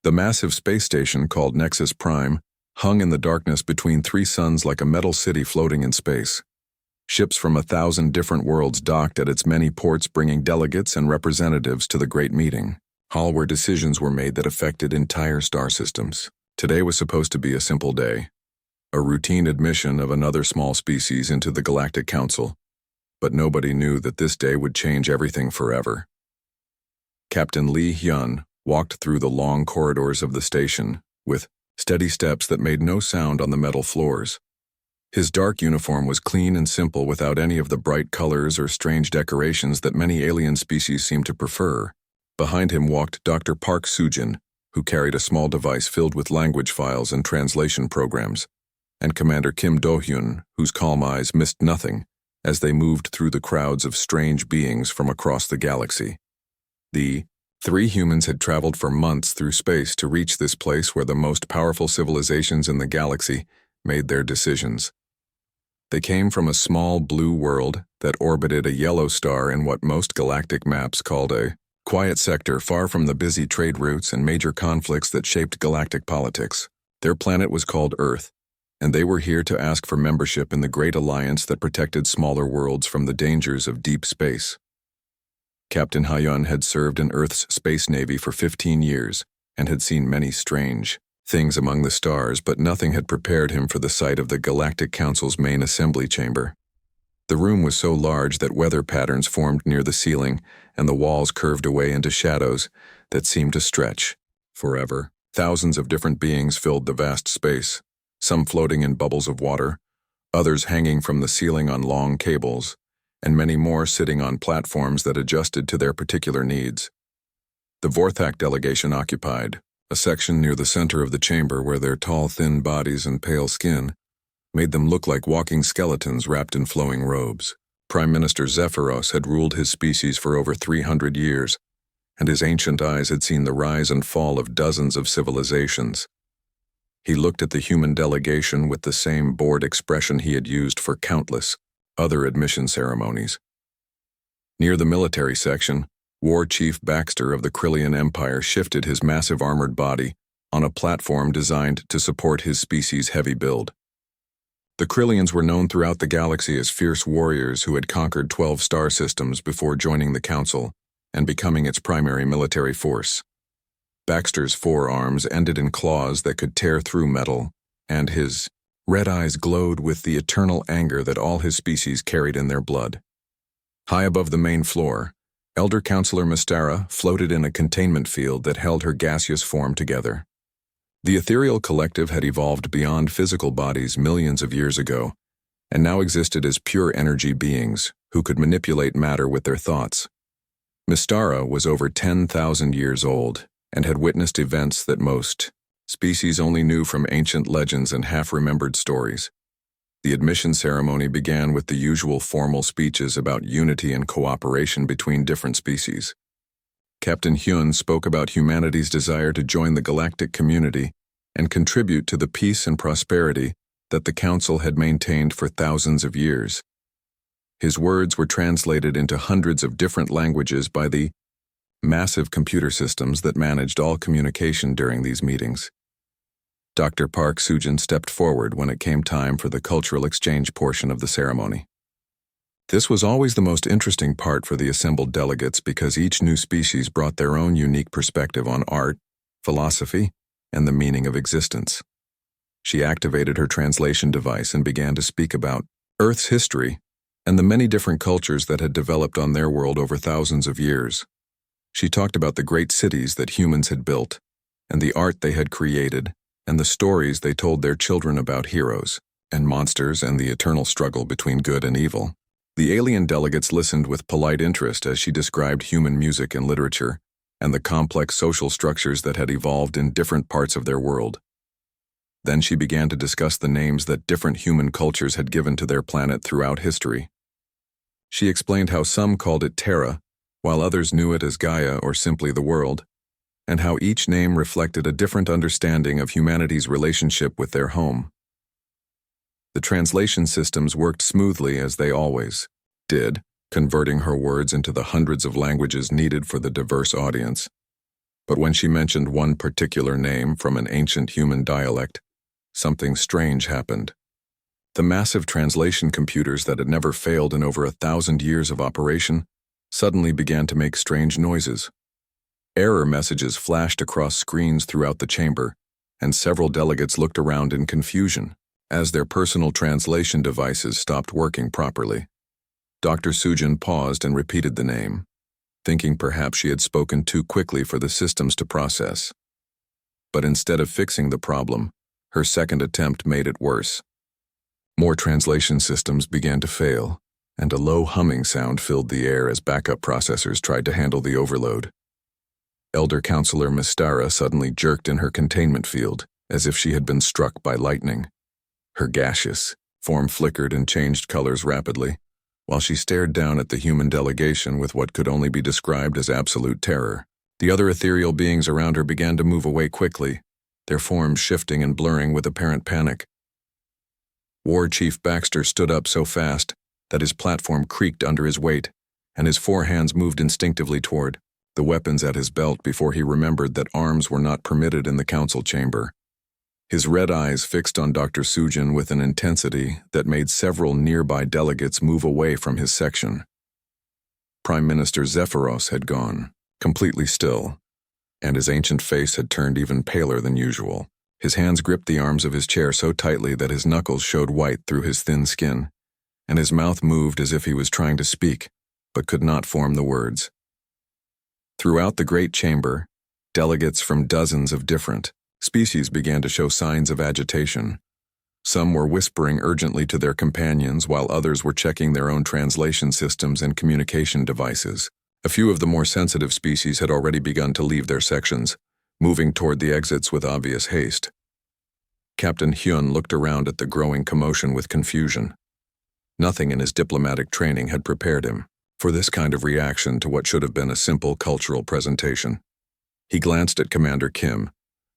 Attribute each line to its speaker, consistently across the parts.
Speaker 1: The massive space station called Nexus Prime hung in the darkness between three suns like a metal city floating in space. Ships from 1,000 different worlds docked at its many ports, bringing delegates and representatives to the great meeting hall where decisions were made that affected entire star systems. Today was supposed to be a simple day, a routine admission of another small species into the Galactic Council, but nobody knew that this day would change everything forever. Captain Lee Hyun walked through the long corridors of the station with steady steps that made no sound on the metal floors. His dark uniform was clean and simple, without any of the bright colors or strange decorations that many alien species seem to prefer. Behind him walked Dr. Park Soo-jin, who carried a small device filled with language files and translation programs, and Commander Kim Do-hyun, whose calm eyes missed nothing as they moved through the crowds of strange beings from across the galaxy. The three humans had traveled for months through space to reach this place where the most powerful civilizations in the galaxy made their decisions. They came from a small blue world that orbited a yellow star in what most galactic maps called a quiet sector, far from the busy trade routes and major conflicts that shaped galactic politics. Their planet was called Earth, and they were here to ask for membership in the great alliance that protected smaller worlds from the dangers of deep space. Captain Hyun had served in Earth's space navy for 15 years and had seen many strange things among the stars, but nothing had prepared him for the sight of the Galactic Council's main assembly chamber. The room was so large that weather patterns formed near the ceiling, and the walls curved away into shadows that seemed to stretch forever. Thousands of different beings filled the vast space, some floating in bubbles of water, others hanging from the ceiling on long cables, and many more sitting on platforms that adjusted to their particular needs. The Vorthak delegation occupied a section near the center of the chamber where their tall, thin bodies and pale skin made them look like walking skeletons wrapped in flowing robes. Prime Minister Zephyros had ruled his species for over 300 years, and his ancient eyes had seen the rise and fall of dozens of civilizations. He looked at the human delegation with the same bored expression he had used for countless other admission ceremonies. Near the military section, War Chief Baxter of the Krillian Empire shifted his massive armored body on a platform designed to support his species' heavy build. The Krillians were known throughout the galaxy as fierce warriors who had conquered 12 star systems before joining the Council and becoming its primary military force. Baxter's forearms ended in claws that could tear through metal, and his red eyes glowed with the eternal anger that all his species carried in their blood. High above the main floor, Elder Counselor Mystara floated in a containment field that held her gaseous form together. The ethereal collective had evolved beyond physical bodies millions of years ago, and now existed as pure energy beings who could manipulate matter with their thoughts. Mystara was over 10,000 years old and had witnessed events that most species only knew from ancient legends and half-remembered stories. The admission ceremony began with the usual formal speeches about unity and cooperation between different species. Captain Hyun spoke about humanity's desire to join the galactic community and contribute to the peace and prosperity that the Council had maintained for thousands of years. His words were translated into hundreds of different languages by the massive computer systems that managed all communication during these meetings. Dr. Park Soo-jin stepped forward when it came time for the cultural exchange portion of the ceremony. This was always the most interesting part for the assembled delegates because each new species brought their own unique perspective on art, philosophy, and the meaning of existence. She activated her translation device and began to speak about Earth's history and the many different cultures that had developed on their world over thousands of years. She talked about the great cities that humans had built, and the art they had created, and the stories they told their children about heroes and monsters and the eternal struggle between good and evil. The alien delegates listened with polite interest as she described human music and literature and the complex social structures that had evolved in different parts of their world. Then she began to discuss the names that different human cultures had given to their planet throughout history. She explained how some called it Terra, while others knew it as Gaia or simply the world, and how each name reflected a different understanding of humanity's relationship with their home. The translation systems worked smoothly as they always did, converting her words into the hundreds of languages needed for the diverse audience. But when she mentioned one particular name from an ancient human dialect, something strange happened. The massive translation computers that had never failed in over 1,000 years of operation suddenly began to make strange noises. Error messages flashed across screens throughout the chamber, and several delegates looked around in confusion as their personal translation devices stopped working properly. Dr. Sujin paused and repeated the name, thinking perhaps she had spoken too quickly for the systems to process. But instead of fixing the problem, her second attempt made it worse. More translation systems began to fail, and a low humming sound filled the air as backup processors tried to handle the overload. Elder Counselor Mistara suddenly jerked in her containment field, as if she had been struck by lightning. Her gaseous form flickered and changed colors rapidly, while she stared down at the human delegation with what could only be described as absolute terror. The other ethereal beings around her began to move away quickly, their forms shifting and blurring with apparent panic. War Chief Baxter stood up so fast that his platform creaked under his weight, and his four hands moved instinctively toward the weapons at his belt before he remembered that arms were not permitted in the council chamber. His red eyes fixed on Dr. Sujin with an intensity that made several nearby delegates move away from his section. Prime Minister Zephyros had gone, completely still, and his ancient face had turned even paler than usual. His hands gripped the arms of his chair so tightly that his knuckles showed white through his thin skin, and his mouth moved as if he was trying to speak, but could not form the words. Throughout the great chamber, delegates from dozens of different species began to show signs of agitation. Some were whispering urgently to their companions, while others were checking their own translation systems and communication devices. A few of the more sensitive species had already begun to leave their sections, moving toward the exits with obvious haste. Captain Hyun looked around at the growing commotion with confusion. Nothing in his diplomatic training had prepared him for this kind of reaction to what should have been a simple cultural presentation. He glanced at Commander Kim,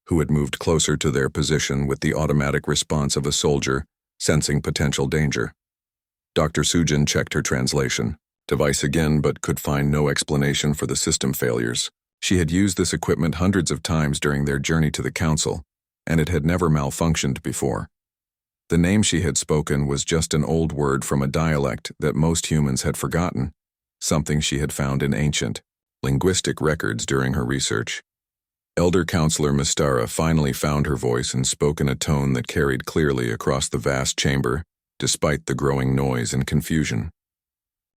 Speaker 1: who had moved closer to their position with the automatic response of a soldier sensing potential danger. Dr. Sujin checked her translation device again but could find no explanation for the system failures. She had used this equipment hundreds of times during their journey to the council, and it had never malfunctioned before. The name she had spoken was just an old word from a dialect that most humans had forgotten, something she had found in ancient linguistic records during her research. Elder Counselor Mistara finally found her voice and spoke in a tone that carried clearly across the vast chamber, despite the growing noise and confusion.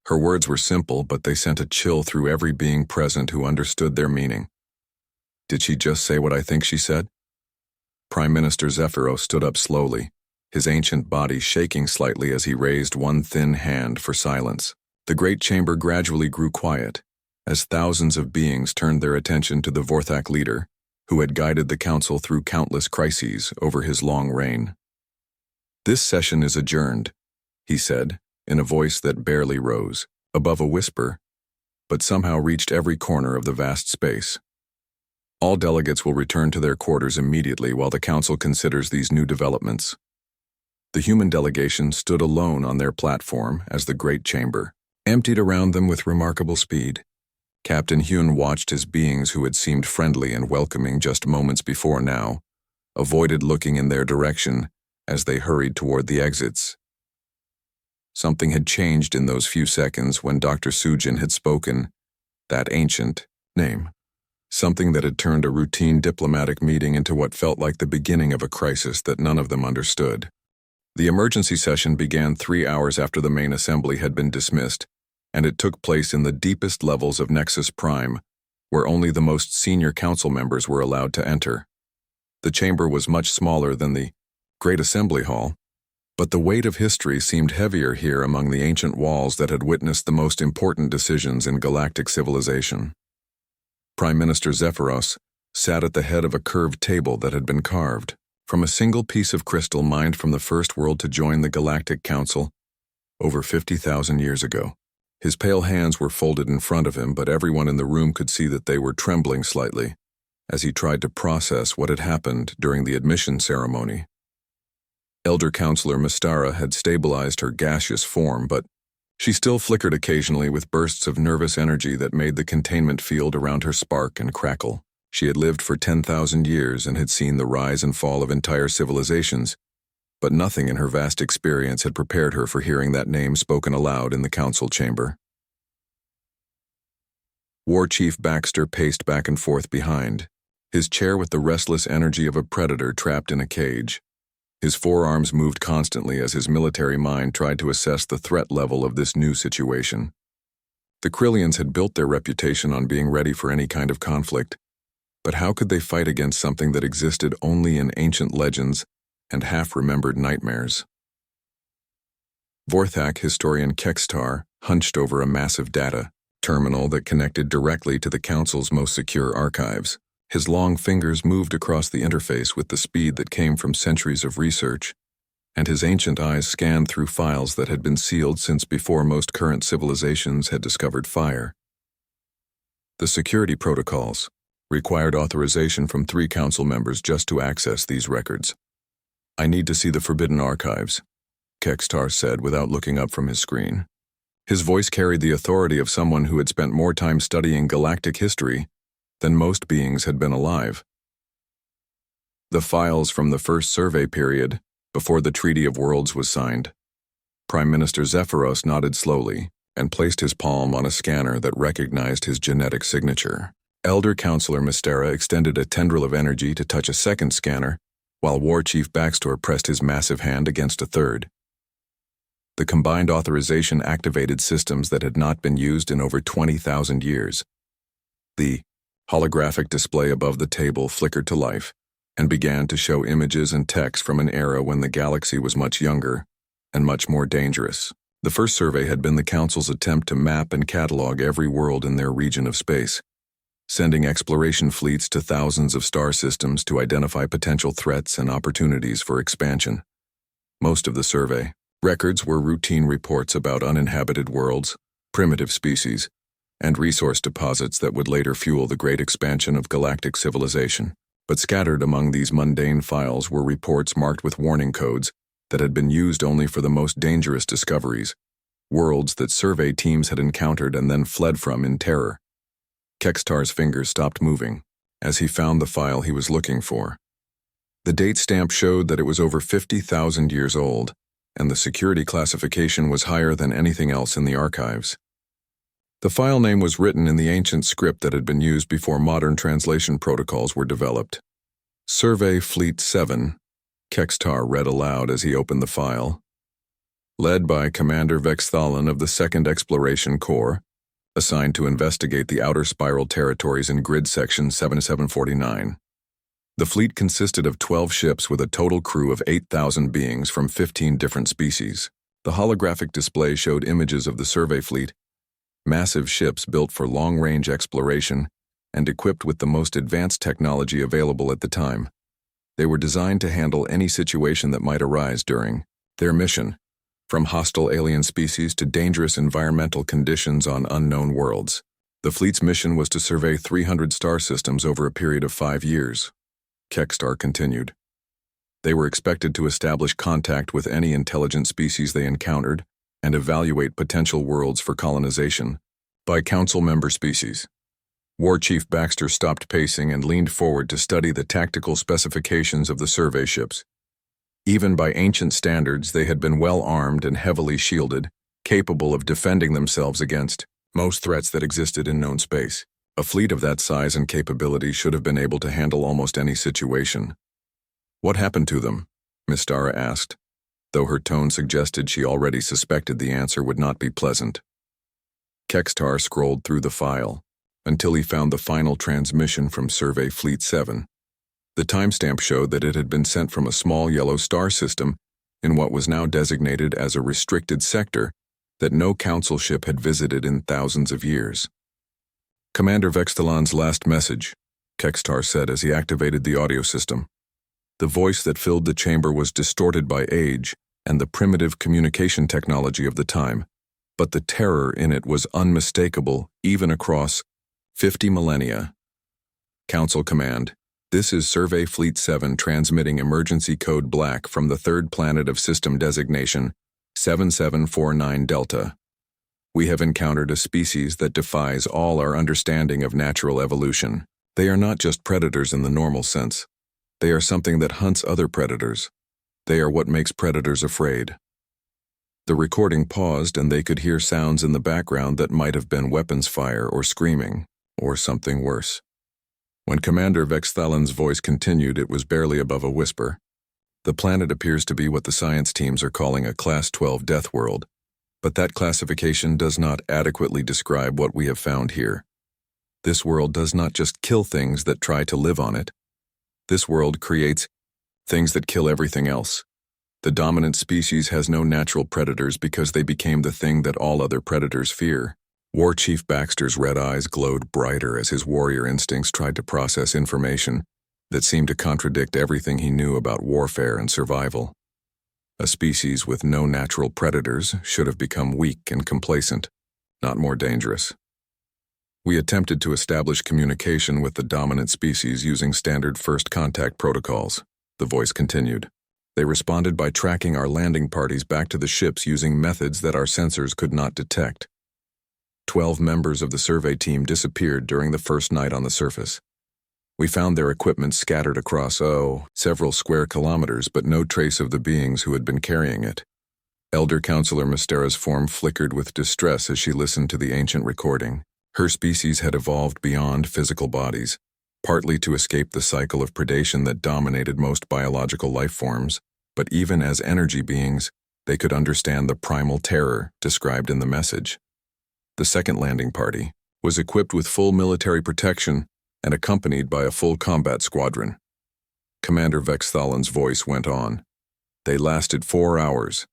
Speaker 1: Her words were simple, but they sent a chill through every being present who understood their meaning. Did she just say what I think she said? Prime Minister Zephyros stood up slowly, his ancient body shaking slightly as he raised one thin hand for silence. The great chamber gradually grew quiet, as thousands of beings turned their attention to the Vorthak leader, who had guided the council through countless crises over his long reign. "This session is adjourned," he said, in a voice that barely rose, above a whisper, but somehow reached every corner of the vast space. "All delegates will return to their quarters immediately while the council considers these new developments." The human delegation stood alone on their platform as the great chamber emptied around them with remarkable speed. Captain Hyun watched as beings who had seemed friendly and welcoming just moments before now avoided looking in their direction as they hurried toward the exits. Something had changed in those few seconds when Dr. Sujin had spoken that ancient name. Something that had turned a routine diplomatic meeting into what felt like the beginning of a crisis that none of them understood. The emergency session began 3 hours after the main assembly had been dismissed, and it took place in the deepest levels of Nexus Prime, where only the most senior council members were allowed to enter. The chamber was much smaller than the Great Assembly Hall, but the weight of history seemed heavier here among the ancient walls that had witnessed the most important decisions in galactic civilization. Prime Minister Zephyros sat at the head of a curved table that had been carved from a single piece of crystal mined from the first world to join the Galactic Council over 50,000 years ago. His pale hands were folded in front of him, but everyone in the room could see that they were trembling slightly as he tried to process what had happened during the admission ceremony. Elder Counselor Mistara had stabilized her gaseous form, but she still flickered occasionally with bursts of nervous energy that made the containment field around her spark and crackle. She had lived for 10,000 years and had seen the rise and fall of entire civilizations, but nothing in her vast experience had prepared her for hearing that name spoken aloud in the council chamber. War Chief Baxter paced back and forth behind, his chair with the restless energy of a predator trapped in a cage. His forearms moved constantly as his military mind tried to assess the threat level of this new situation. The Krillians had built their reputation on being ready for any kind of conflict, but how could they fight against something that existed only in ancient legends and half-remembered nightmares? Vorthak historian Kextar hunched over a massive data terminal that connected directly to the Council's most secure archives. His long fingers moved across the interface with the speed that came from centuries of research, and his ancient eyes scanned through files that had been sealed since before most current civilizations had discovered fire. The security protocols required authorization from 3 council members just to access these records. "I need to see the forbidden archives," Kextar said without looking up from his screen. His voice carried the authority of someone who had spent more time studying galactic history than most beings had been alive. The files from the first survey period, before the Treaty of Worlds was signed. Prime Minister Zephyros nodded slowly and placed his palm on a scanner that recognized his genetic signature. Elder Counselor Mystera extended a tendril of energy to touch a second scanner, while War Chief Baxter pressed his massive hand against a third. The combined authorization activated systems that had not been used in over 20,000 years. The holographic display above the table flickered to life and began to show images and text from an era when the galaxy was much younger and much more dangerous. The first survey had been the Council's attempt to map and catalog every world in their region of space, sending exploration fleets to thousands of star systems to identify potential threats and opportunities for expansion. Most of the survey records were routine reports about uninhabited worlds, primitive species, and resource deposits that would later fuel the great expansion of galactic civilization. But scattered among these mundane files were reports marked with warning codes that had been used only for the most dangerous discoveries, worlds that survey teams had encountered and then fled from in terror. Kextar's fingers stopped moving as he found the file he was looking for. The date stamp showed that it was over 50,000 years old, and the security classification was higher than anything else in the archives. The file name was written in the ancient script that had been used before modern translation protocols were developed. Survey Fleet 7, Kextar read aloud as he opened the file. Led by Commander Vexthalan of the 2nd Exploration Corps, assigned to investigate the outer spiral territories in grid section 7749. The fleet consisted of 12 ships with a total crew of 8,000 beings from 15 different species. The holographic display showed images of the survey fleet, massive ships built for long-range exploration and equipped with the most advanced technology available at the time. They were designed to handle any situation that might arise during their mission, from hostile alien species to dangerous environmental conditions on unknown worlds. The fleet's mission was to survey 300 star systems over a period of 5 years. Kextar continued. They were expected to establish contact with any intelligent species they encountered and evaluate potential worlds for colonization by Council member species. War Chief Baxter stopped pacing and leaned forward to study the tactical specifications of the survey ships. Even by ancient standards, they had been well armed and heavily shielded, capable of defending themselves against most threats that existed in known space. A fleet of that size and capability should have been able to handle almost any situation. "What happened to them?" Mystera asked, though her tone suggested she already suspected the answer would not be pleasant. Kextar scrolled through the file until he found the final transmission from Survey Fleet 7. The timestamp showed that it had been sent from a small yellow star system in what was now designated as a restricted sector that no council ship had visited in thousands of years. "Commander Vextalan's last message," Kextar said as he activated the audio system. The voice that filled the chamber was distorted by age and the primitive communication technology of the time, but the terror in it was unmistakable even across 50 millennia. "Council Command, this is Survey Fleet 7 transmitting emergency code Black from the 3rd planet of system designation 7749 Delta. We have encountered a species that defies all our understanding of natural evolution. They are not just predators in the normal sense. They are something that hunts other predators. They are what makes predators afraid. The recording paused and they could hear sounds in the background that might have been weapons fire or screaming, or something worse. When Commander Vexthalen's voice continued, it was barely above a whisper. The planet appears to be what the science teams are calling a Class 12 death world, but that classification does not adequately describe what we have found here. This world does not just kill things that try to live on it. This world creates things that kill everything else. The dominant species has no natural predators because they became the thing that all other predators fear. War Chief Baxter's red eyes glowed brighter as his warrior instincts tried to process information that seemed to contradict everything he knew about warfare and survival. A species with no natural predators should have become weak and complacent, not more dangerous. We attempted to establish communication with the dominant species using standard first contact protocols, the voice continued. They responded by tracking our landing parties back to the ships using methods that our sensors could not detect. 12 members of the survey team disappeared during the first night on the surface. We found their equipment scattered across, several square kilometers, but no trace of the beings who had been carrying it. Elder Counselor Mystera's form flickered with distress as she listened to the ancient recording. Her species had evolved beyond physical bodies, partly to escape the cycle of predation that dominated most biological life forms, but even as energy beings, they could understand the primal terror described in the message. The second landing party was equipped with full military protection and accompanied by a full combat squadron. Commander Vexthalen's voice went on. They lasted 4 hours.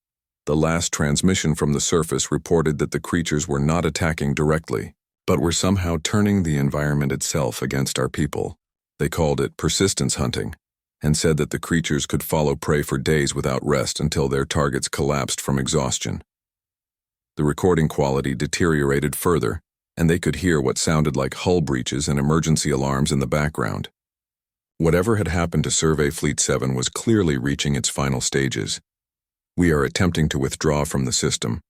Speaker 1: The last transmission from the surface reported that the creatures were not attacking directly, but were somehow turning the environment itself against our people. They called it persistence hunting, and said that the creatures could follow prey for days without rest until their targets collapsed from exhaustion. The recording quality deteriorated further, and they could hear what sounded like hull breaches and emergency alarms in the background. Whatever had happened to Survey Fleet 7 was clearly reaching its final stages. We are attempting to withdraw from the system,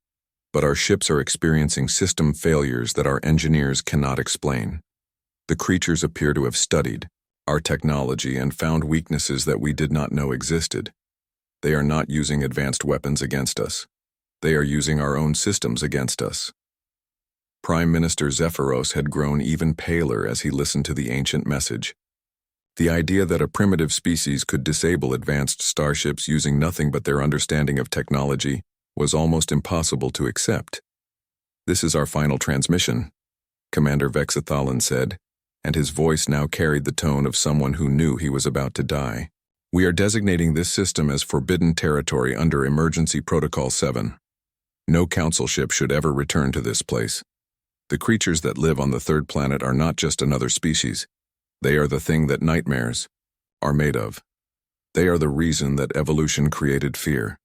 Speaker 1: but our ships are experiencing system failures that our engineers cannot explain. The creatures appear to have studied our technology and found weaknesses that we did not know existed. They are not using advanced weapons against us. They are using our own systems against us. Prime Minister Zephyros had grown even paler as he listened to the ancient message. The idea that a primitive species could disable advanced starships using nothing but their understanding of technology was almost impossible to accept. "This is our final transmission," Commander Vexthalen said, and his voice now carried the tone of someone who knew he was about to die. "We are designating this system as Forbidden Territory under Emergency Protocol 7. No council ship should ever return to this place. The creatures that live on the third planet are not just another species. They are the thing that nightmares are made of. They are the reason that evolution created fear."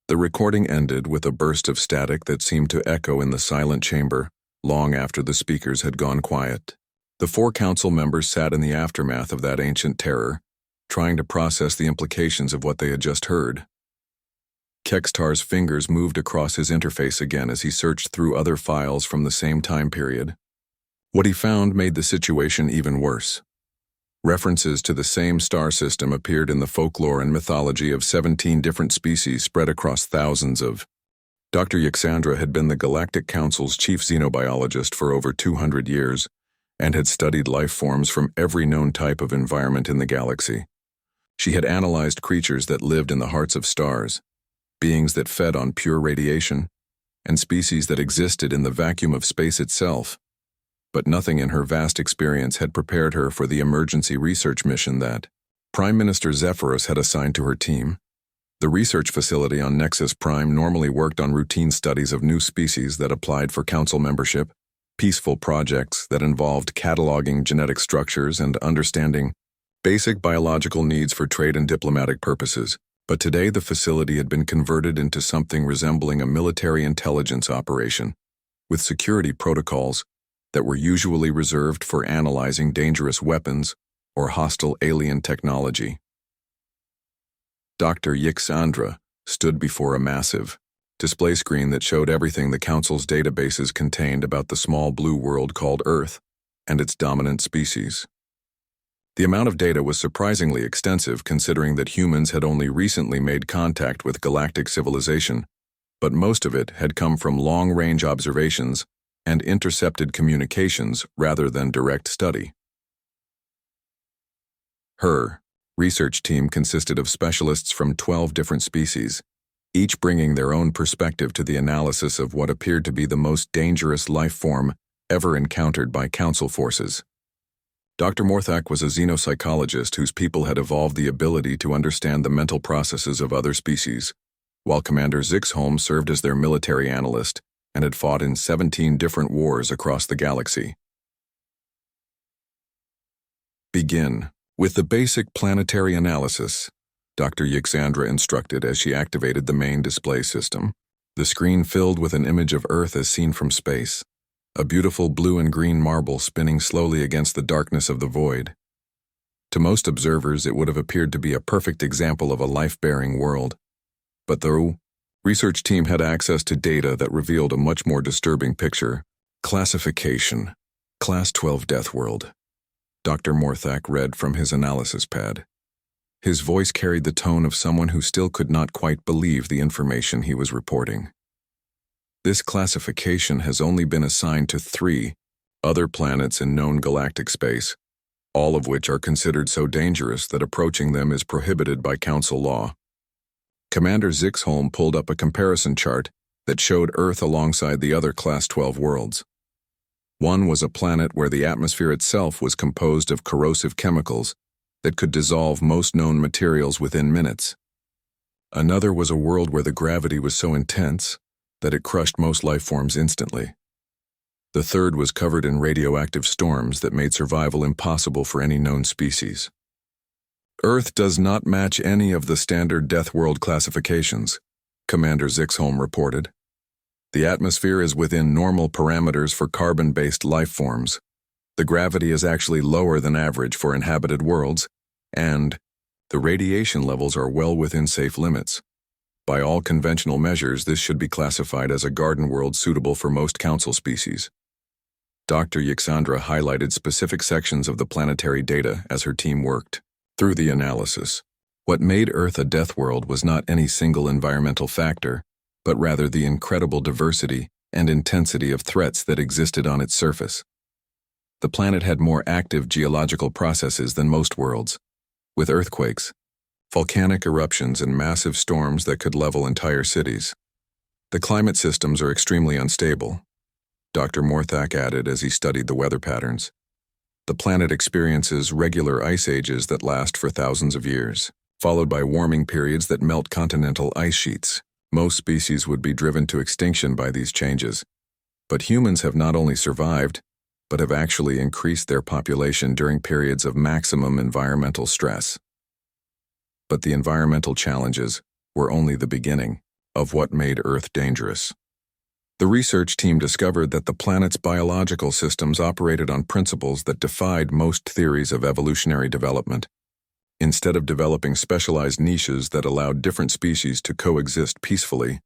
Speaker 1: The recording ended with a burst of static that seemed to echo in the silent chamber long after the speakers had gone quiet. The 4 council members sat in the aftermath of that ancient terror, trying to process the implications of what they had just heard. Kextar's fingers moved across his interface again as he searched through other files from the same time period. What he found made the situation even worse. References to the same star system appeared in the folklore and mythology of 17 different species spread across thousands of. Dr. Yxandra had been the Galactic Council's chief xenobiologist for over 200 years and had studied life forms from every known type of environment in the galaxy. She had analyzed creatures that lived in the hearts of stars, beings that fed on pure radiation, and species that existed in the vacuum of space itself. But nothing in her vast experience had prepared her for the emergency research mission that Prime Minister Zephyros had assigned to her team. The research facility on Nexus Prime normally worked on routine studies of new species that applied for council membership, peaceful projects that involved cataloging genetic structures and understanding basic biological needs for trade and diplomatic purposes. But today the facility had been converted into something resembling a military intelligence operation, with security protocols that were usually reserved for analyzing dangerous weapons or hostile alien technology. Dr. Yxandra stood before a massive display screen that showed everything the Council's databases contained about the small blue world called Earth. and its dominant species. The amount of data was surprisingly extensive considering that humans had only recently made contact with galactic civilization, but most of it had come from long-range observations and intercepted communications rather than direct study. Her research team consisted of specialists from 12 different species, each bringing their own perspective to the analysis of what appeared to be the most dangerous life form ever encountered by Council forces. Dr. Morthak was a xenopsychologist whose people had evolved the ability to understand the mental processes of other species, while Commander Zixholm served as their military analyst and had fought in 17 different wars across the galaxy. Begin with the basic planetary analysis, Dr. Yixandra instructed as she activated the main display system. The screen filled with an image of Earth as seen from space, a beautiful blue and green marble spinning slowly against the darkness of the void. To most observers, it would have appeared to be a perfect example of a life-bearing world. But the research team had access to data that revealed a much more disturbing picture. Classification. Class 12 Death World. Dr. Morthak read from his analysis pad. His voice carried the tone of someone who still could not quite believe the information he was reporting. This classification has only been assigned to 3 other planets in known galactic space, all of which are considered so dangerous that approaching them is prohibited by Council law. Commander Zixholm pulled up a comparison chart that showed Earth alongside the other Class 12 worlds. One was a planet where the atmosphere itself was composed of corrosive chemicals that could dissolve most known materials within minutes. Another was a world where the gravity was so intense that it crushed most life forms instantly. The third was covered in radioactive storms that made survival impossible for any known species. Earth does not match any of the standard Death World classifications, Commander Zixholm reported. The atmosphere is within normal parameters for carbon-based life forms. The gravity is actually lower than average for inhabited worlds, and the radiation levels are well within safe limits. By all conventional measures, this should be classified as a garden world suitable for most Council species. Dr. Yixandra highlighted specific sections of the planetary data as her team worked through the analysis. What made Earth a death world was not any single environmental factor, but rather the incredible diversity and intensity of threats that existed on its surface. The planet had more active geological processes than most worlds, with earthquakes, volcanic eruptions, and massive storms that could level entire cities. The climate systems are extremely unstable, Dr. Morthak added as he studied the weather patterns. The planet experiences regular ice ages that last for thousands of years, followed by warming periods that melt continental ice sheets. Most species would be driven to extinction by these changes, but humans have not only survived, but have actually increased their population during periods of maximum environmental stress. But the environmental challenges were only the beginning of what made Earth dangerous. The research team discovered that the planet's biological systems operated on principles that defied most theories of evolutionary development. Instead of developing specialized niches that allowed different species to coexist peacefully,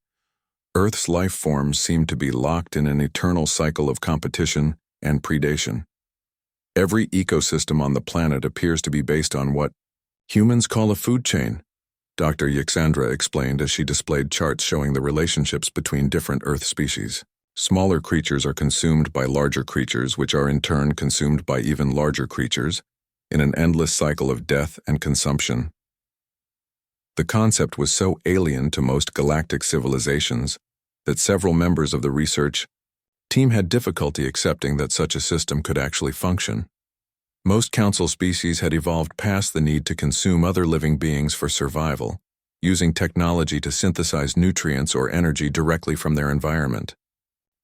Speaker 1: Earth's life forms seemed to be locked in an eternal cycle of competition and predation. Every ecosystem on the planet appears to be based on what humans call a food chain, Dr. Yixandra explained as she displayed charts showing the relationships between different Earth species. Smaller creatures are consumed by larger creatures, which are in turn consumed by even larger creatures, in an endless cycle of death and consumption. The concept was so alien to most galactic civilizations that several members of the research team had difficulty accepting that such a system could actually function. Most Council species had evolved past the need to consume other living beings for survival, using technology to synthesize nutrients or energy directly from their environment.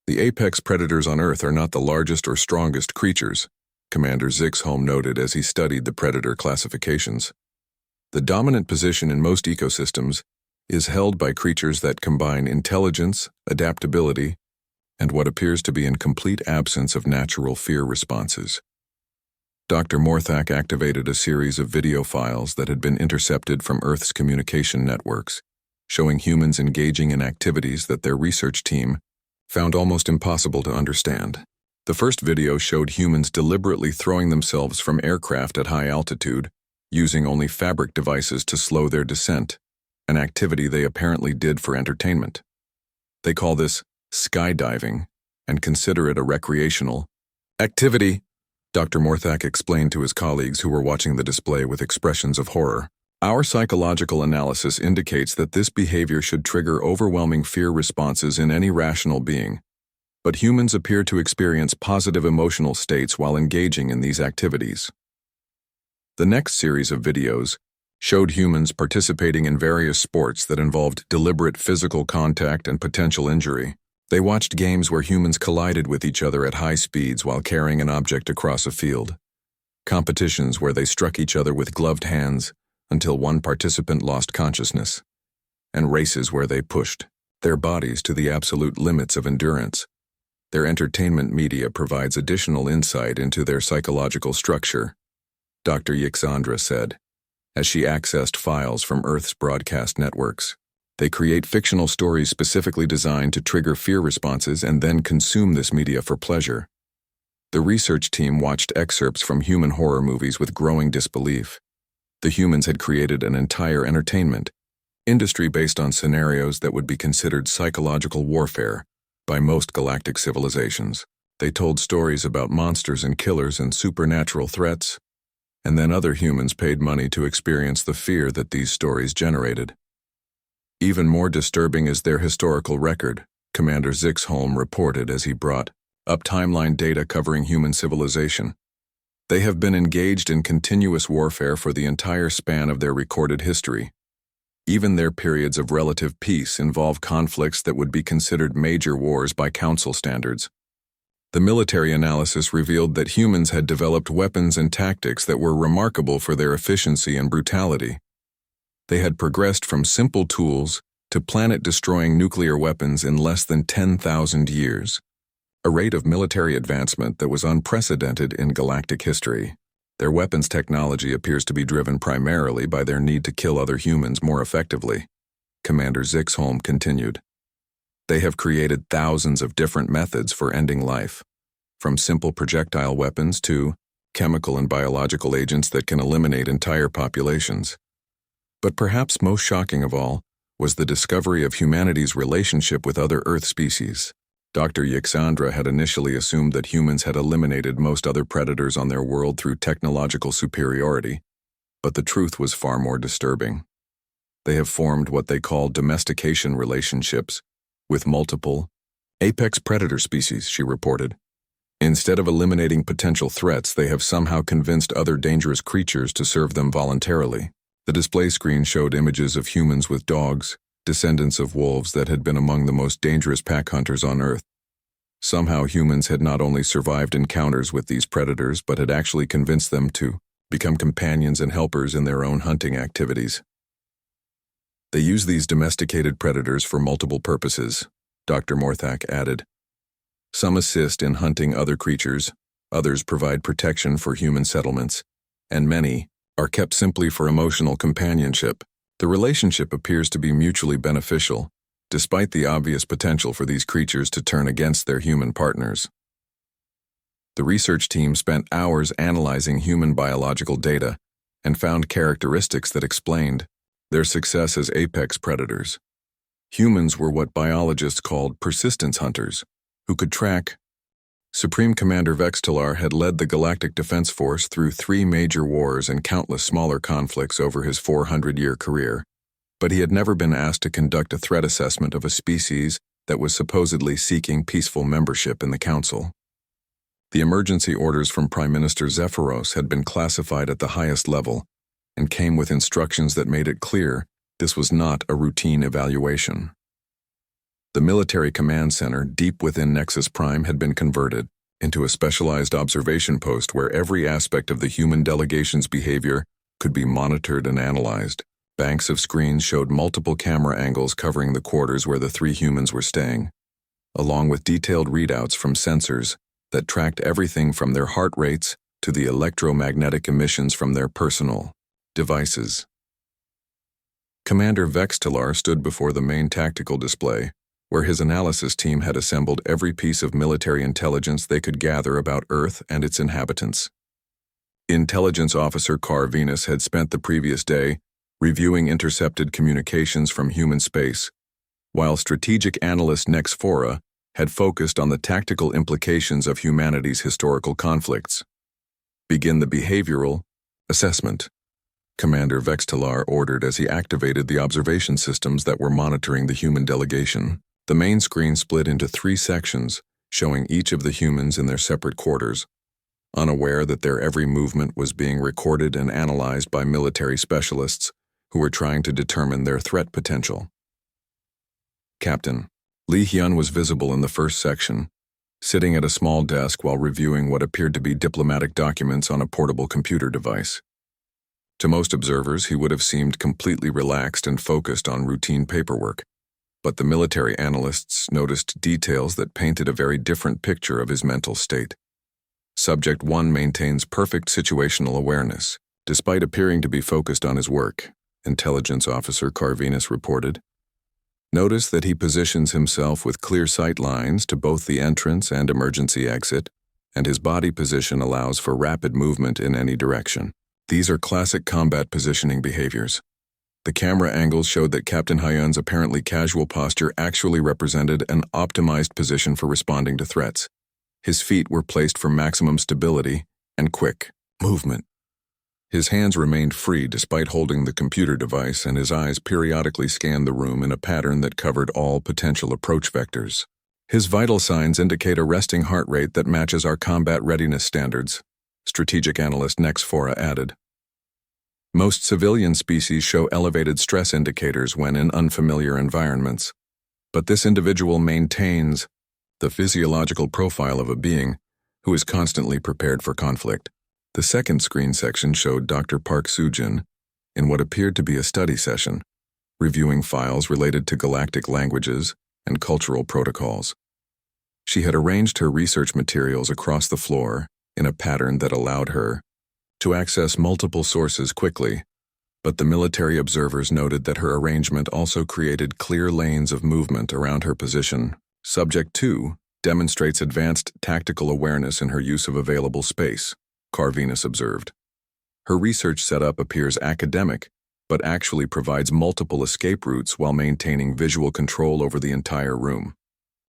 Speaker 1: The apex predators on Earth are not the largest or strongest creatures, Commander Zixholm noted as he studied the predator classifications. The dominant position in most ecosystems is held by creatures that combine intelligence, adaptability, and what appears to be in complete absence of natural fear responses. Dr. Morthak activated a series of video files that had been intercepted from Earth's communication networks, showing humans engaging in activities that their research team found almost impossible to understand. The first video showed humans deliberately throwing themselves from aircraft at high altitude, using only fabric devices to slow their descent, an activity they apparently did for entertainment. They call this skydiving and consider it a recreational activity, Dr. Morthak explained to his colleagues who were watching the display with expressions of horror. Our psychological analysis indicates that this behavior should trigger overwhelming fear responses in any rational being, but humans appear to experience positive emotional states while engaging in these activities. The next series of videos showed humans participating in various sports that involved deliberate physical contact and potential injury. They watched games where humans collided with each other at high speeds while carrying an object across a field, competitions where they struck each other with gloved hands until one participant lost consciousness, and races where they pushed their bodies to the absolute limits of endurance. Their entertainment media provides additional insight into their psychological structure, Dr. Yixandra said, as she accessed files from Earth's broadcast networks. They create fictional stories specifically designed to trigger fear responses and then consume this media for pleasure. The research team watched excerpts from human horror movies with growing disbelief. The humans had created an entire entertainment industry based on scenarios that would be considered psychological warfare by most galactic civilizations. They told stories about monsters and killers and supernatural threats, and then other humans paid money to experience the fear that these stories generated. Even more disturbing is their historical record, Commander Zixholm reported as he brought up timeline data covering human civilization. They have been engaged in continuous warfare for the entire span of their recorded history. Even their periods of relative peace involve conflicts that would be considered major wars by Council standards. The military analysis revealed that humans had developed weapons and tactics that were remarkable for their efficiency and brutality. They had progressed from simple tools to planet-destroying nuclear weapons in less than 10,000 years, a rate of military advancement that was unprecedented in galactic history. Their weapons technology appears to be driven primarily by their need to kill other humans more effectively, Commander Zixholm continued. They have created thousands of different methods for ending life, from simple projectile weapons to chemical and biological agents that can eliminate entire populations. But perhaps most shocking of all was the discovery of humanity's relationship with other Earth species. Dr. Yixandra had initially assumed that humans had eliminated most other predators on their world through technological superiority, but the truth was far more disturbing. They have formed what they call domestication relationships with multiple apex predator species, she reported. Instead of eliminating potential threats, they have somehow convinced other dangerous creatures to serve them voluntarily. The display screen showed images of humans with dogs, descendants of wolves that had been among the most dangerous pack hunters on Earth. Somehow humans had not only survived encounters with these predators, but had actually convinced them to become companions and helpers in their own hunting activities. They use these domesticated predators for multiple purposes, Dr. Morthak added. Some assist in hunting other creatures, others provide protection for human settlements, and many are kept simply for emotional companionship. The relationship appears to be mutually beneficial, despite the obvious potential for these creatures to turn against their human partners. The research team spent hours analyzing human biological data and found characteristics that explained their success as apex predators. Humans were what biologists called persistence hunters, who could track. Supreme Commander Vextalar had led the Galactic Defense Force through 3 major wars and countless smaller conflicts over his 400-year career, but he had never been asked to conduct a threat assessment of a species that was supposedly seeking peaceful membership in the Council. The emergency orders from Prime Minister Zephyros had been classified at the highest level and came with instructions that made it clear this was not a routine evaluation. The military command center deep within Nexus Prime had been converted into a specialized observation post where every aspect of the human delegation's behavior could be monitored and analyzed. Banks of screens showed multiple camera angles covering the quarters where the 3 humans were staying, along with detailed readouts from sensors that tracked everything from their heart rates to the electromagnetic emissions from their personal devices. Commander Vextalar stood before the main tactical display, where his analysis team had assembled every piece of military intelligence they could gather about Earth and its inhabitants. Intelligence Officer Carl Venus had spent the previous day reviewing intercepted communications from human space, while strategic analyst Nex Fora had focused on the tactical implications of humanity's historical conflicts. Begin the behavioral assessment, Commander Vextalar ordered as he activated the observation systems that were monitoring the human delegation. The main screen split into 3 sections, showing each of the humans in their separate quarters, unaware that their every movement was being recorded and analyzed by military specialists who were trying to determine their threat potential. Captain Li Hyun was visible in the first section, sitting at a small desk while reviewing what appeared to be diplomatic documents on a portable computer device. To most observers, he would have seemed completely relaxed and focused on routine paperwork, but the military analysts noticed details that painted a very different picture of his mental state. Subject 1 maintains perfect situational awareness, despite appearing to be focused on his work, Intelligence Officer Carl Venus reported. Notice that he positions himself with clear sight lines to both the entrance and emergency exit, and his body position allows for rapid movement in any direction. These are classic combat positioning behaviors. The camera angles showed that Captain Hyun's apparently casual posture actually represented an optimized position for responding to threats. His feet were placed for maximum stability and quick movement. His hands remained free despite holding the computer device, and his eyes periodically scanned the room in a pattern that covered all potential approach vectors. His vital signs indicate a resting heart rate that matches our combat readiness standards, strategic analyst Nex Fora added. Most civilian species show elevated stress indicators when in unfamiliar environments, but this individual maintains the physiological profile of a being who is constantly prepared for conflict. The second screen section showed Dr. Park Soo-jin in what appeared to be a study session, reviewing files related to galactic languages and cultural protocols. She had arranged her research materials across the floor in a pattern that allowed her to access multiple sources quickly, but the military observers noted that her arrangement also created clear lanes of movement around her position. Subject 2 demonstrates advanced tactical awareness in her use of available space, Carl Venus observed. Her research setup appears academic, but actually provides multiple escape routes while maintaining visual control over the entire room.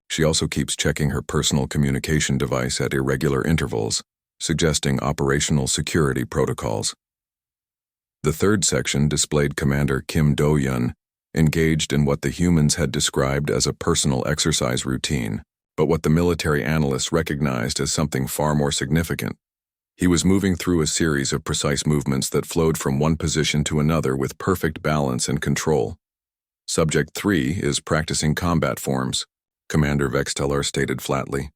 Speaker 1: She also keeps checking her personal communication device at irregular intervals, suggesting operational security protocols. The third section displayed Commander Kim Do-yeon engaged in what the humans had described as a personal exercise routine, but what the military analysts recognized as something far more significant. He was moving through a series of precise movements that flowed from one position to another with perfect balance and control. Subject 3 is practicing combat forms, Commander Vextalar stated flatly.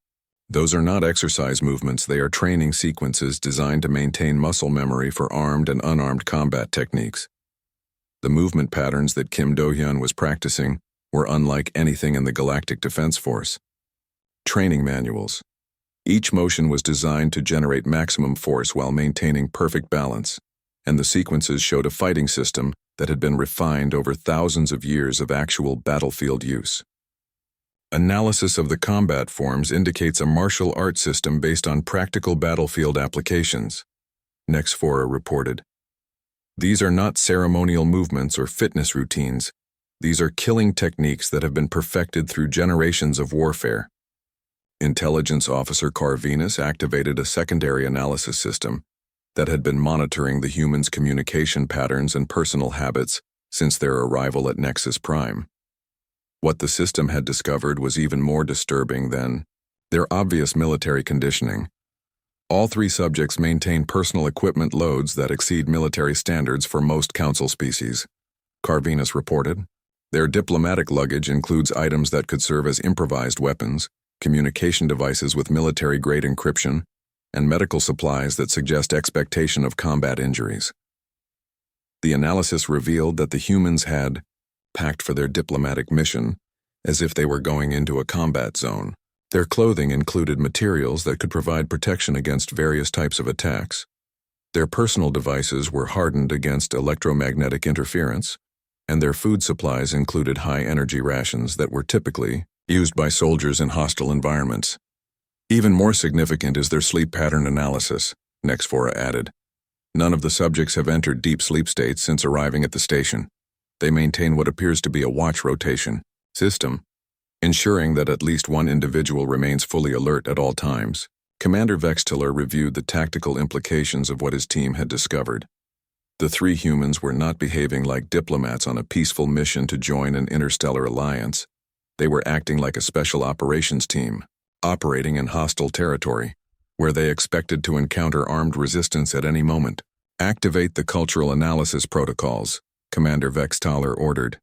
Speaker 1: Those are not exercise movements, they are training sequences designed to maintain muscle memory for armed and unarmed combat techniques. The movement patterns that Kim Do-yeon was practicing were unlike anything in the Galactic Defense Force. Training manuals. Each motion was designed to generate maximum force while maintaining perfect balance, and the sequences showed a fighting system that had been refined over thousands of years of actual battlefield use. Analysis of the combat forms indicates a martial art system based on practical battlefield applications, Nex Fora reported. These are not ceremonial movements or fitness routines. These are killing techniques that have been perfected through generations of warfare. Intelligence Officer Carl Venus activated a secondary analysis system that had been monitoring the humans' communication patterns and personal habits since their arrival at Nexus Prime. What the system had discovered was even more disturbing than their obvious military conditioning. All 3 subjects maintain personal equipment loads that exceed military standards for most Council species, Carl Venus reported. Their diplomatic luggage includes items that could serve as improvised weapons, communication devices with military-grade encryption, and medical supplies that suggest expectation of combat injuries. The analysis revealed that the humans had packed for their diplomatic mission as if they were going into a combat zone. Their clothing included materials that could provide protection against various types of attacks. Their personal devices were hardened against electromagnetic interference, and their food supplies included high-energy rations that were typically used by soldiers in hostile environments. Even more significant is their sleep pattern analysis, Nexphora added. None of the subjects have entered deep sleep states since arriving at the station. They maintain what appears to be a watch rotation system, ensuring that at least one individual remains fully alert at all times. Commander Vextiller reviewed the tactical implications of what his team had discovered. The three humans were not behaving like diplomats on a peaceful mission to join an interstellar alliance. They were acting like a special operations team, operating in hostile territory, where they expected to encounter armed resistance at any moment. Activate the cultural analysis protocols, Commander Vextiller ordered.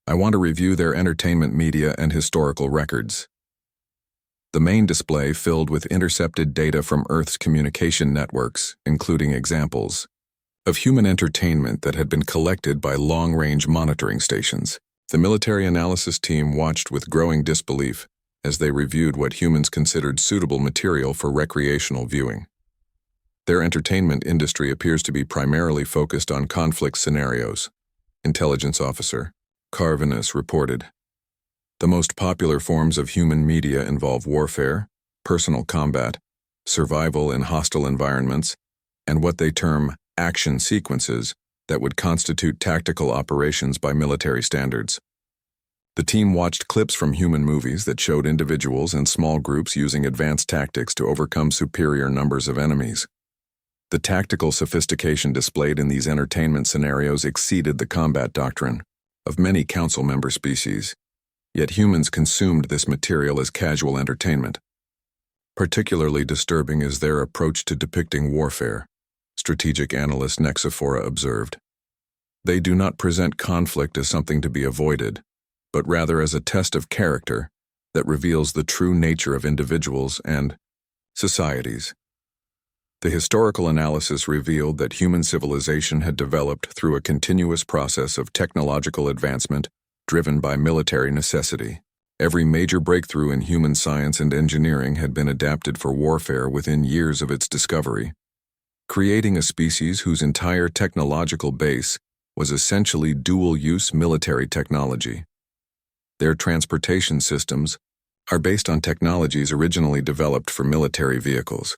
Speaker 1: I want to review their entertainment media and historical records. The main display filled with intercepted data from Earth's communication networks, including examples of human entertainment that had been collected by long-range monitoring stations. The military analysis team watched with growing disbelief as they reviewed what humans considered suitable material for recreational viewing. Their entertainment industry appears to be primarily focused on conflict scenarios, Intelligence Officer Carvinus reported. The most popular forms of human media involve warfare, personal combat, survival in hostile environments, and what they term action sequences that would constitute tactical operations by military standards. The team watched clips from human movies that showed individuals and small groups using advanced tactics to overcome superior numbers of enemies. The tactical sophistication displayed in these entertainment scenarios exceeded the combat doctrine of many council member species, yet humans consumed this material as casual entertainment. Particularly disturbing is their approach to depicting warfare, strategic analyst Nexphora observed. They do not present conflict as something to be avoided, but rather as a test of character that reveals the true nature of individuals and societies. The historical analysis revealed that human civilization had developed through a continuous process of technological advancement driven by military necessity. Every major breakthrough in human science and engineering had been adapted for warfare within years of its discovery, creating a species whose entire technological base was essentially dual-use military technology. Their transportation systems are based on technologies originally developed for military vehicles,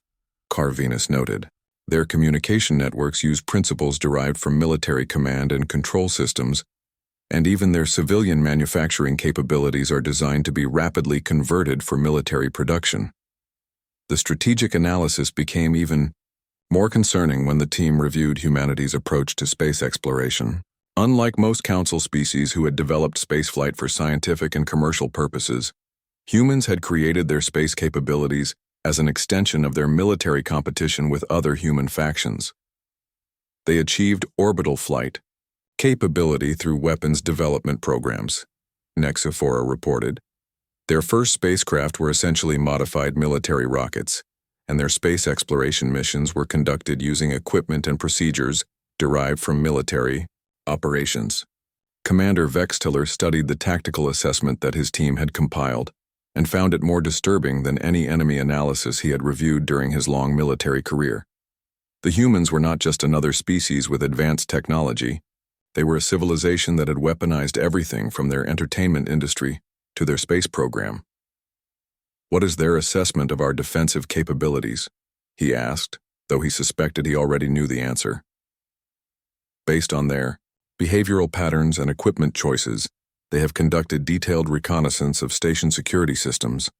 Speaker 1: Carvinus noted. Their communication networks use principles derived from military command and control systems, and even their civilian manufacturing capabilities are designed to be rapidly converted for military production. The strategic analysis became even more concerning when the team reviewed humanity's approach to space exploration. Unlike most council species who had developed spaceflight for scientific and commercial purposes, humans had created their space capabilities as an extension of their military competition with other human factions. They achieved orbital flight capability through weapons development programs, Nexphora reported. Their first spacecraft were essentially modified military rockets, and their space exploration missions were conducted using equipment and procedures derived from military operations. Commander Vextiller studied the tactical assessment that his team had compiled and found it more disturbing than any enemy analysis he had reviewed during his long military career. The humans were not just another species with advanced technology. They were a civilization that had weaponized everything from their entertainment industry to their space program. What is their assessment of our defensive capabilities? He asked, though he suspected he already knew the answer. Based on their behavioral patterns and equipment choices, they have conducted detailed reconnaissance of station security systems.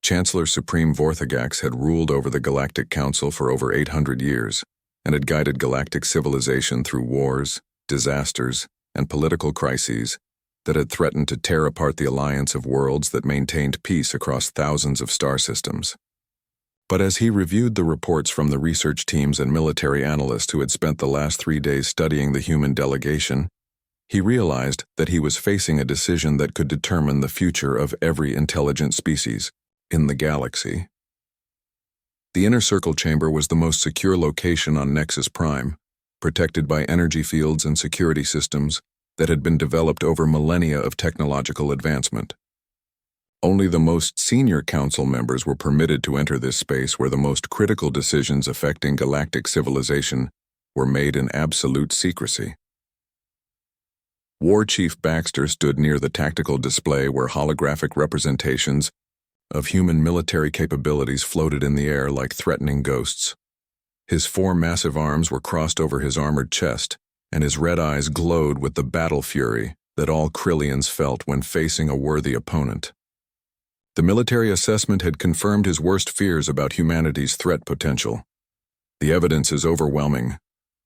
Speaker 1: Chancellor Supreme Vorthagax had ruled over the Galactic Council for over 800 years and had guided galactic civilization through wars, disasters, and political crises that had threatened to tear apart the alliance of worlds that maintained peace across thousands of star systems. But as he reviewed the reports from the research teams and military analysts who had spent the last 3 days studying the human delegation, he realized that he was facing a decision that could determine the future of every intelligent species in the galaxy. The inner circle chamber was the most secure location on Nexus Prime, protected by energy fields and security systems that had been developed over millennia of technological advancement. Only the most senior council members were permitted to enter this space where the most critical decisions affecting galactic civilization were made in absolute secrecy. War Chief Baxter stood near the tactical display where holographic representations of human military capabilities floated in the air like threatening ghosts. His 4 massive arms were crossed over his armored chest, and his red eyes glowed with the battle fury that all Krillians felt when facing a worthy opponent. The military assessment had confirmed his worst fears about humanity's threat potential. "The evidence is overwhelming,"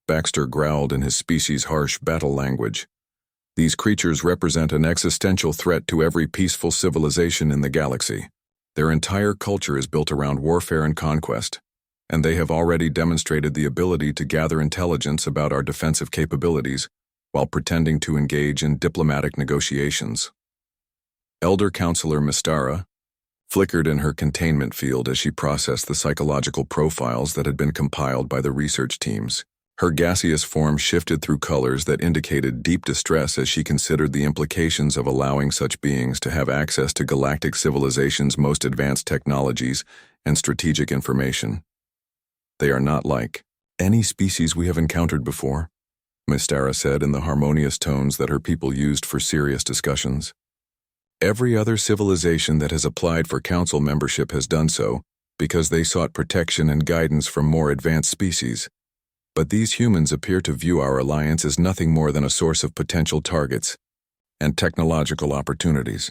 Speaker 1: Baxter growled in his species' harsh battle language. "These creatures represent an existential threat to every peaceful civilization in the galaxy. Their entire culture is built around warfare and conquest, and they have already demonstrated the ability to gather intelligence about our defensive capabilities while pretending to engage in diplomatic negotiations." Elder Counselor Mystara flickered in her containment field as she processed the psychological profiles that had been compiled by the research teams. Her gaseous form shifted through colors that indicated deep distress as she considered the implications of allowing such beings to have access to galactic civilization's most advanced technologies and strategic information. "They are not like any species we have encountered before," Mystara said in the harmonious tones that her people used for serious discussions. "Every other civilization that has applied for council membership has done so because they sought protection and guidance from more advanced species. But these humans appear to view our alliance as nothing more than a source of potential targets and technological opportunities."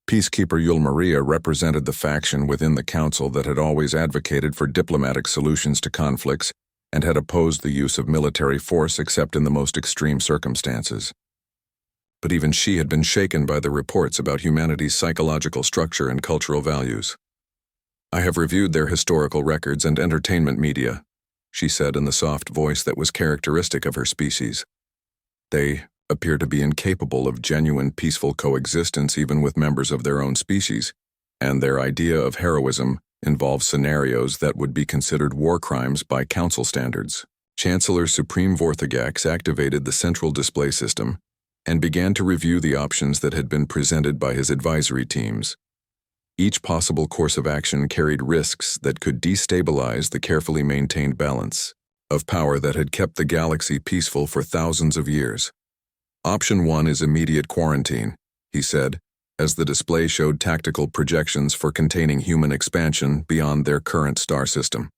Speaker 1: Peacekeeper Yulmaria represented the faction within the council that had always advocated for diplomatic solutions to conflicts and had opposed the use of military force except in the most extreme circumstances. But even she had been shaken by the reports about humanity's psychological structure and cultural values. "I have reviewed their historical records and entertainment media," she said in the soft voice that was characteristic of her species. "They appear to be incapable of genuine peaceful coexistence even with members of their own species, and their idea of heroism involves scenarios that would be considered war crimes by council standards." Chancellor Supreme Vortigax activated the central display system and began to review the options that had been presented by his advisory teams. Each possible course of action carried risks that could destabilize the carefully maintained balance of power that had kept the galaxy peaceful for thousands of years. "Option 1 is immediate quarantine," he said, as the display showed tactical projections for containing human expansion beyond their current star system.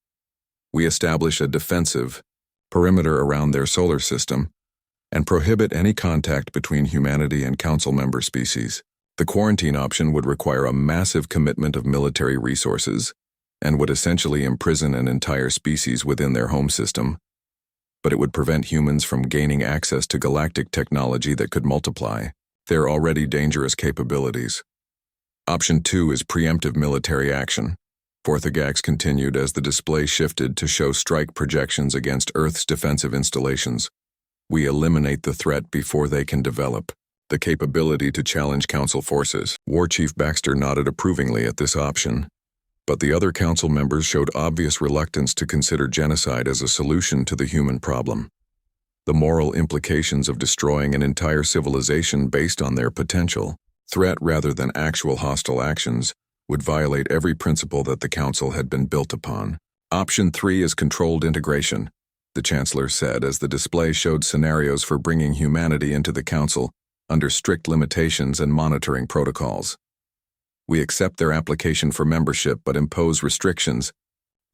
Speaker 1: "We establish a defensive perimeter around their solar system and prohibit any contact between humanity and council member species. The quarantine option would require a massive commitment of military resources and would essentially imprison an entire species within their home system, but it would prevent humans from gaining access to galactic technology that could multiply their already dangerous capabilities. Option 2 is preemptive military action," Vortigax continued as the display shifted to show strike projections against Earth's defensive installations. "We eliminate the threat before they can develop the capability to challenge council forces." War Chief Baxter nodded approvingly at this option, but the other council members showed obvious reluctance to consider genocide as a solution to the human problem. The moral implications of destroying an entire civilization based on their potential threat rather than actual hostile actions would violate every principle that the council had been built upon. "Option 3 is controlled integration," the Chancellor said as the display showed scenarios for bringing humanity into the council under strict limitations and monitoring protocols. "We accept their application for membership but impose restrictions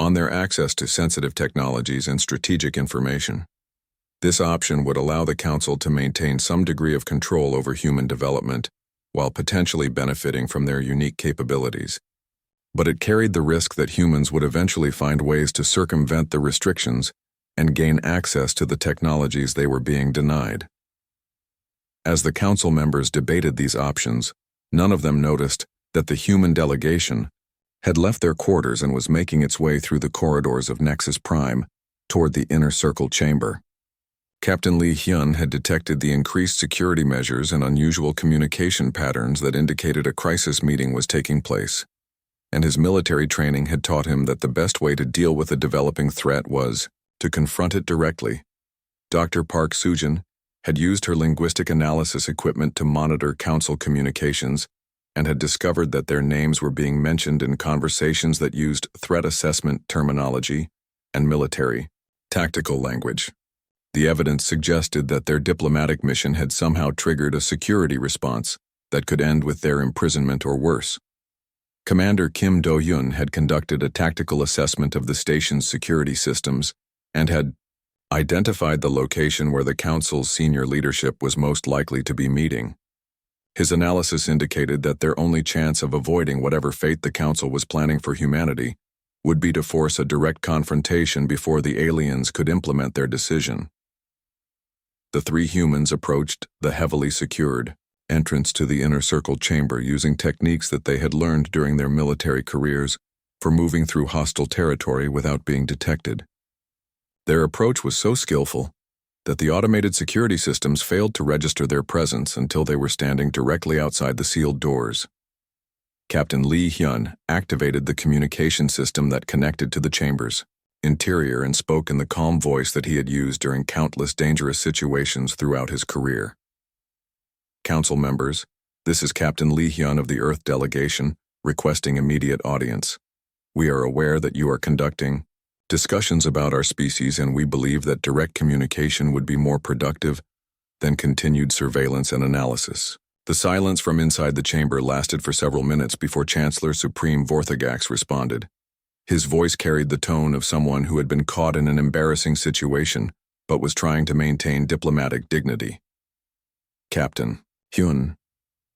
Speaker 1: on their access to sensitive technologies and strategic information. This option would allow the Council to maintain some degree of control over human development while potentially benefiting from their unique capabilities. But it carried the risk that humans would eventually find ways to circumvent the restrictions and gain access to the technologies they were being denied." As the council members debated these options, none of them noticed that the human delegation had left their quarters and was making its way through the corridors of Nexus Prime toward the inner circle chamber. Captain Li Hyun had detected the increased security measures and unusual communication patterns that indicated a crisis meeting was taking place, and his military training had taught him that the best way to deal with a developing threat was to confront it directly. Dr. Park Sujin had used her linguistic analysis equipment to monitor council communications and had discovered that their names were being mentioned in conversations that used threat assessment terminology and military, tactical language. The evidence suggested that their diplomatic mission had somehow triggered a security response that could end with their imprisonment or worse. Commander Kim Do-hyun had conducted a tactical assessment of the station's security systems and had identified the location where the Council's senior leadership was most likely to be meeting. His analysis indicated that their only chance of avoiding whatever fate the Council was planning for humanity would be to force a direct confrontation before the aliens could implement their decision. The three humans approached the heavily secured entrance to the inner circle chamber using techniques that they had learned during their military careers for moving through hostile territory without being detected. Their approach was so skillful that the automated security systems failed to register their presence until they were standing directly outside the sealed doors. Captain Lee Hyun activated the communication system that connected to the chamber's interior and spoke in the calm voice that he had used during countless dangerous situations throughout his career. Council members, this is Captain Lee Hyun of the Earth delegation, requesting immediate audience. We are aware that you are conducting discussions about our species, and we believe that direct communication would be more productive than continued surveillance and analysis. The silence from inside the chamber lasted for several minutes before Chancellor Supreme Vorthagax responded. His voice carried the tone of someone who had been caught in an embarrassing situation but was trying to maintain diplomatic dignity. Captain Hyun,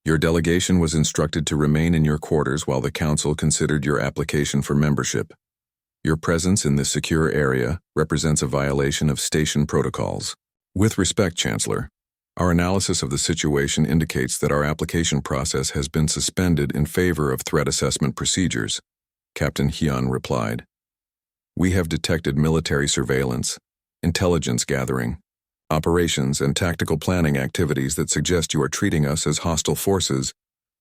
Speaker 1: your delegation was instructed to remain in your quarters while the Council considered your application for membership. Your presence in this secure area represents a violation of station protocols. With respect, Chancellor, our analysis of the situation indicates that our application process has been suspended in favor of threat assessment procedures, Captain Hyun replied. We have detected military surveillance, intelligence gathering, operations, and tactical planning activities that suggest you are treating us as hostile forces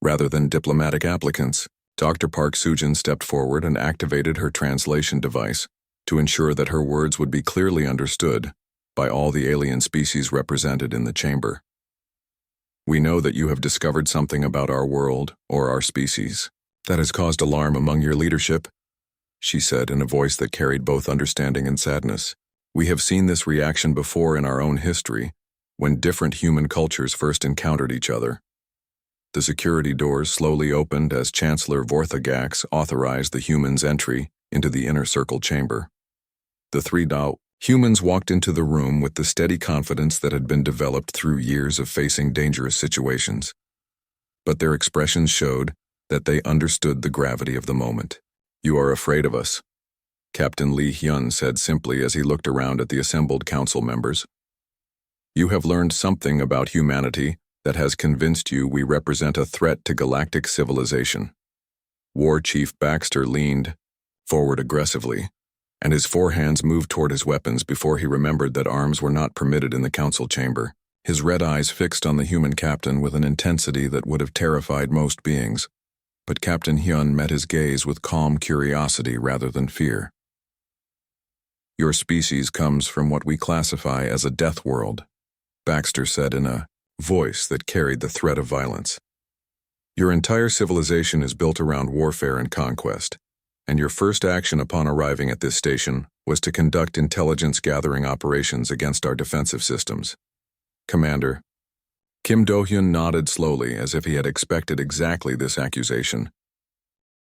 Speaker 1: rather than diplomatic applicants. Dr. Park Soo-jin stepped forward and activated her translation device to ensure that her words would be clearly understood by all the alien species represented in the chamber. We know that you have discovered something about our world or our species that has caused alarm among your leadership, she said in a voice that carried both understanding and sadness. We have seen this reaction before in our own history, when different human cultures first encountered each other. The security doors slowly opened as Chancellor Vorthagax authorized the humans' entry into the inner circle chamber. The three humans walked into the room with the steady confidence that had been developed through years of facing dangerous situations. But their expressions showed that they understood the gravity of the moment. You are afraid of us, Captain Lee Hyun said simply as he looked around at the assembled council members. You have learned something about humanity that has convinced you we represent a threat to galactic civilization. War Chief Baxter leaned forward aggressively, and his forehands moved toward his weapons before he remembered that arms were not permitted in the council chamber. His red eyes fixed on the human captain with an intensity that would have terrified most beings. But Captain Hyun met his gaze with calm curiosity rather than fear. Your species comes from what we classify as a death world, Baxter said in a voice that carried the threat of violence. Your entire civilization is built around warfare and conquest, and your first action upon arriving at this station was to conduct intelligence-gathering operations against our defensive systems. Commander, Kim Do-hyun nodded slowly as if he had expected exactly this accusation,